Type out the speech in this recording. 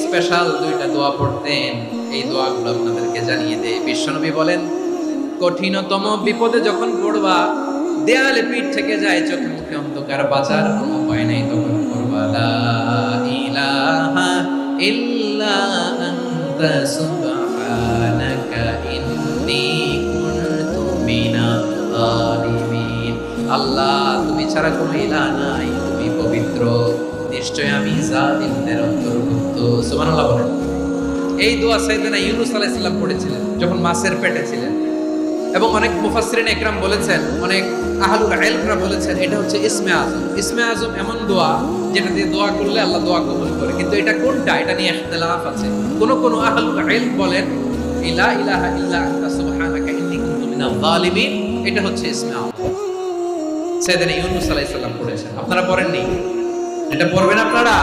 Special দুইটা দোয়া পড়তেন, এই দোয়াগুলো আপনাদেরকে জানিয়ে দেয়। বিশ্বনবী বলেন, কঠিনতম বিপদে যখন পড়বা, দেয়ালে পিঠ থেকে যায়, চোখে মুখে অন্ধকার, বাঁচার কোনো উপায় নেই, তখন পড়বা লা ইলাহা ইল্লা আনতা সুবহানাকা ইন্নী কুনতু মিনাল যালিমিন। আল্লাহ, তুমি ছাড়া কোনো ইলাহ নাই, তুমি পবিত্র, নিশ্চয় আমি জালিমদের অন্তর্ভুক্ত। সুবহানাল্লাহ বলেন। এই দোয়া সাইয়েদনা ইউনূস আলাইহিস সালাম পড়েছিলেন যখন মাছের পেটে ছিলেন, এবং অনেক মুফাসসিরিন ইকরাম বলেছেন, অনেক আহলুল ইলমরা বলেছেন, এটা হচ্ছে ইসমে আযম। ইসমে আযম এমন দোয়া যেটা দিয়ে দোয়া করলে আল্লাহ দোয়া কবুল করে, কিন্তু এটা কোনটা, এটা নিয়ে ইখতিলাফ আছে। কোন আহলুল ইলম বলেন লা ইলাহা ইল্লা আনতা সুবহানাকা ইন্নী কুনতু মিনাল যালিমিন, এটা হচ্ছে ইসমে আযম। সাইয়েদনা ইউনূস আলাইহিস সালাম পড়েছেন, আপনারা পড়েননি? এটা পড়বেন আপনারা।